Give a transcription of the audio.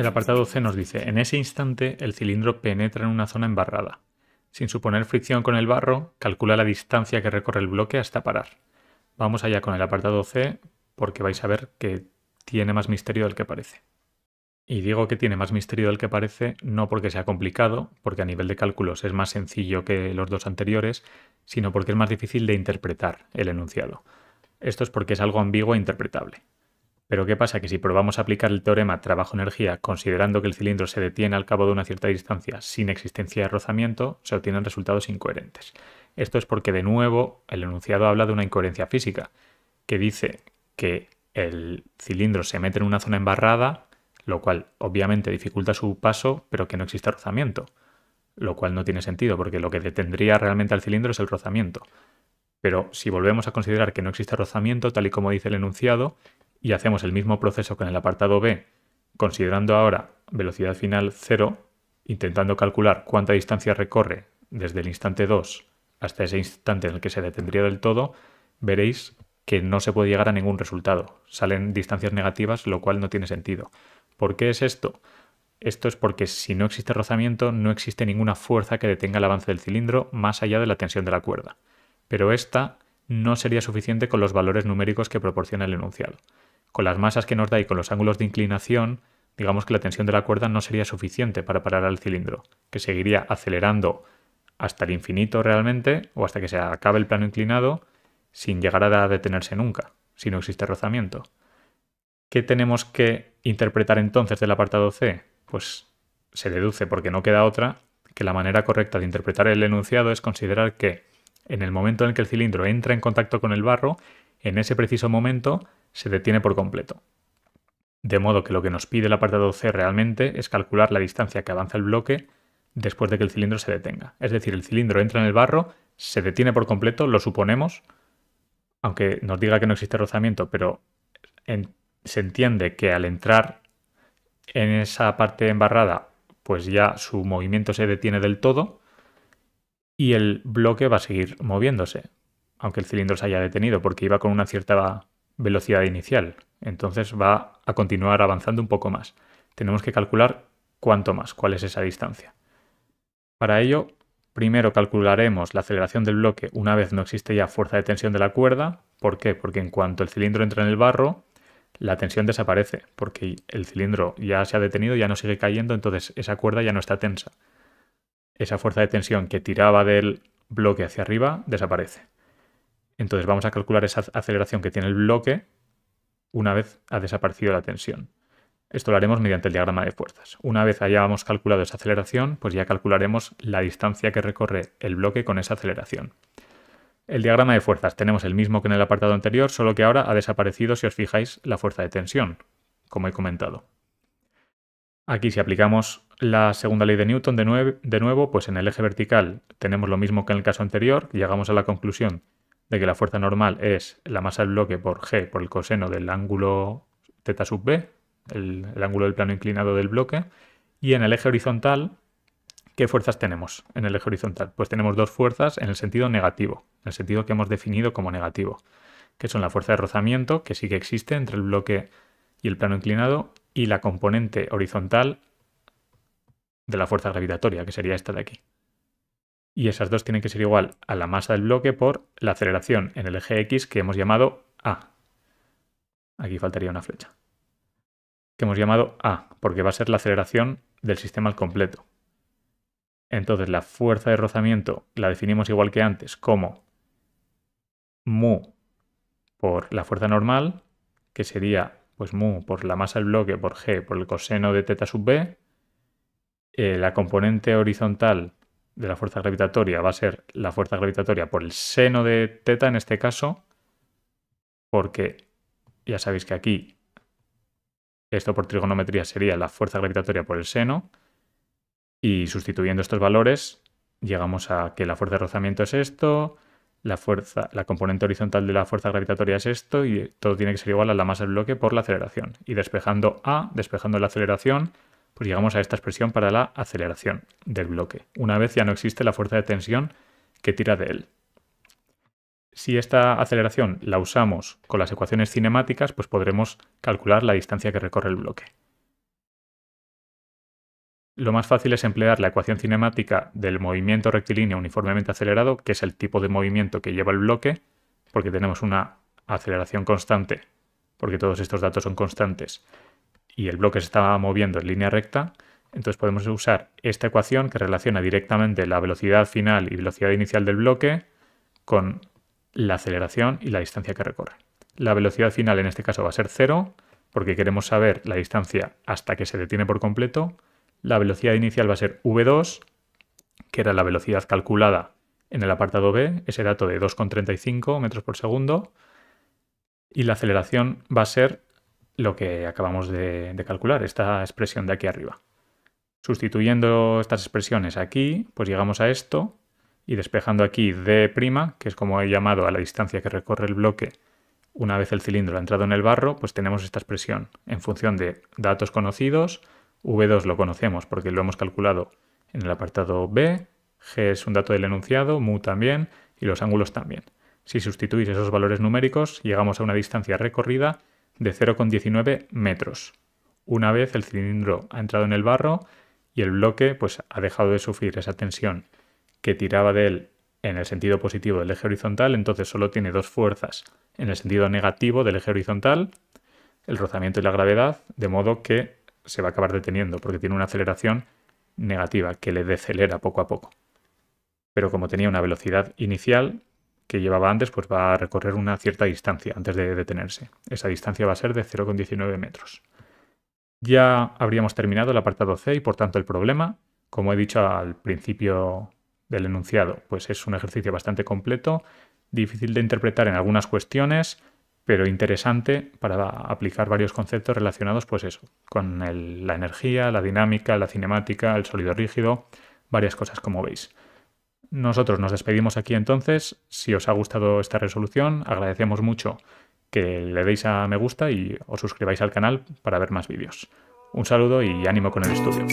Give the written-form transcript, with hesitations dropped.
El apartado C nos dice, en ese instante el cilindro penetra en una zona embarrada. Sin suponer fricción con el barro, calcula la distancia que recorre el bloque hasta parar. Vamos allá con el apartado C porque vais a ver que tiene más misterio del que parece. Y digo que tiene más misterio del que parece no porque sea complicado, porque a nivel de cálculos es más sencillo que los dos anteriores, sino porque es más difícil de interpretar el enunciado. Esto es porque es algo ambiguo e interpretable. Pero ¿qué pasa? Que si probamos a aplicar el teorema trabajo-energía considerando que el cilindro se detiene al cabo de una cierta distancia sin existencia de rozamiento, se obtienen resultados incoherentes. Esto es porque, de nuevo, el enunciado habla de una incoherencia física, que dice que el cilindro se mete en una zona embarrada, lo cual obviamente dificulta su paso, pero que no existe rozamiento, lo cual no tiene sentido, porque lo que detendría realmente al cilindro es el rozamiento. Pero si volvemos a considerar que no existe rozamiento, tal y como dice el enunciado, y hacemos el mismo proceso con el apartado B, considerando ahora velocidad final 0, intentando calcular cuánta distancia recorre desde el instante 2 hasta ese instante en el que se detendría del todo, veréis que no se puede llegar a ningún resultado. Salen distancias negativas, lo cual no tiene sentido. ¿Por qué es esto? Esto es porque si no existe rozamiento, no existe ninguna fuerza que detenga el avance del cilindro más allá de la tensión de la cuerda. Pero esta no sería suficiente con los valores numéricos que proporciona el enunciado. Con las masas que nos da y con los ángulos de inclinación, digamos que la tensión de la cuerda no sería suficiente para parar al cilindro, que seguiría acelerando hasta el infinito realmente, o hasta que se acabe el plano inclinado, sin llegar a detenerse nunca, si no existe rozamiento. ¿Qué tenemos que interpretar entonces del apartado C? Pues se deduce, porque no queda otra, que la manera correcta de interpretar el enunciado es considerar que en el momento en el que el cilindro entra en contacto con el barro, en ese preciso momento se detiene por completo. De modo que lo que nos pide el apartado C realmente es calcular la distancia que avanza el bloque después de que el cilindro se detenga. Es decir, el cilindro entra en el barro, se detiene por completo, lo suponemos, aunque nos diga que no existe rozamiento, pero se entiende que al entrar en esa parte embarrada, pues ya su movimiento se detiene del todo y el bloque va a seguir moviéndose, aunque el cilindro se haya detenido, porque iba con una cierta velocidad inicial. Entonces va a continuar avanzando un poco más. Tenemos que calcular cuánto más, cuál es esa distancia. Para ello, primero calcularemos la aceleración del bloque una vez no existe ya fuerza de tensión de la cuerda. ¿Por qué? Porque en cuanto el cilindro entra en el barro, la tensión desaparece, porque el cilindro ya se ha detenido, ya no sigue cayendo, entonces esa cuerda ya no está tensa. Esa fuerza de tensión que tiraba del bloque hacia arriba desaparece. Entonces vamos a calcular esa aceleración que tiene el bloque una vez ha desaparecido la tensión. Esto lo haremos mediante el diagrama de fuerzas. Una vez hayamos calculado esa aceleración, pues ya calcularemos la distancia que recorre el bloque con esa aceleración. El diagrama de fuerzas tenemos el mismo que en el apartado anterior, solo que ahora ha desaparecido, si os fijáis, la fuerza de tensión, como he comentado. Aquí, si aplicamos la segunda ley de Newton de nuevo, pues en el eje vertical tenemos lo mismo que en el caso anterior. Llegamos a la conclusión de que la fuerza normal es la masa del bloque por g por el coseno del ángulo θ sub b, el ángulo del plano inclinado del bloque. Y en el eje horizontal, ¿qué fuerzas tenemos en el eje horizontal? Pues tenemos dos fuerzas en el sentido negativo, en el sentido que hemos definido como negativo, que son la fuerza de rozamiento, que sí que existe entre el bloque y el plano inclinado, y la componente horizontal de la fuerza gravitatoria, que sería esta de aquí. Y esas dos tienen que ser igual a la masa del bloque por la aceleración en el eje X que hemos llamado A. Aquí faltaría una flecha. Que hemos llamado A, porque va a ser la aceleración del sistema al completo. Entonces la fuerza de rozamiento la definimos igual que antes como mu por la fuerza normal, que sería pues mu por la masa del bloque por g por el coseno de θ sub b. La componente horizontal de la fuerza gravitatoria va a ser la fuerza gravitatoria por el seno de θ en este caso, porque ya sabéis que aquí esto por trigonometría sería la fuerza gravitatoria por el seno, y sustituyendo estos valores llegamos a que la fuerza de rozamiento es esto, la componente horizontal de la fuerza gravitatoria es esto, y todo tiene que ser igual a la masa del bloque por la aceleración. Y despejando A, despejando la aceleración, pues llegamos a esta expresión para la aceleración del bloque, una vez ya no existe la fuerza de tensión que tira de él. Si esta aceleración la usamos con las ecuaciones cinemáticas, pues podremos calcular la distancia que recorre el bloque. Lo más fácil es emplear la ecuación cinemática del movimiento rectilíneo uniformemente acelerado, que es el tipo de movimiento que lleva el bloque, porque tenemos una aceleración constante, porque todos estos datos son constantes, y el bloque se está moviendo en línea recta. Entonces podemos usar esta ecuación que relaciona directamente la velocidad final y velocidad inicial del bloque con la aceleración y la distancia que recorre. La velocidad final en este caso va a ser 0, porque queremos saber la distancia hasta que se detiene por completo. La velocidad inicial va a ser v2, que era la velocidad calculada en el apartado B, ese dato de 2,35 metros por segundo. Y la aceleración va a ser lo que acabamos de calcular, esta expresión de aquí arriba. Sustituyendo estas expresiones aquí, pues llegamos a esto, y despejando aquí d', que es como he llamado a la distancia que recorre el bloque una vez el cilindro ha entrado en el barro, pues tenemos esta expresión en función de datos conocidos. V2 lo conocemos porque lo hemos calculado en el apartado B, G es un dato del enunciado, mu también, y los ángulos también. Si sustituís esos valores numéricos, llegamos a una distancia recorrida de 0,19 metros. Una vez el cilindro ha entrado en el barro y el bloque pues, ha dejado de sufrir esa tensión que tiraba de él en el sentido positivo del eje horizontal, entonces solo tiene dos fuerzas en el sentido negativo del eje horizontal, el rozamiento y la gravedad, de modo que se va a acabar deteniendo porque tiene una aceleración negativa que le decelera poco a poco. Pero como tenía una velocidad inicial que llevaba antes, pues va a recorrer una cierta distancia antes de detenerse. Esa distancia va a ser de 0,19 metros. Ya habríamos terminado el apartado C y por tanto el problema, como he dicho al principio del enunciado, pues es un ejercicio bastante completo, difícil de interpretar en algunas cuestiones, pero interesante para aplicar varios conceptos relacionados, pues eso, con la energía, la dinámica, la cinemática, el sólido rígido, varias cosas como veis. Nosotros nos despedimos aquí entonces. Si os ha gustado esta resolución, agradecemos mucho que le deis a me gusta y os suscribáis al canal para ver más vídeos. Un saludo y ánimo con el estudio.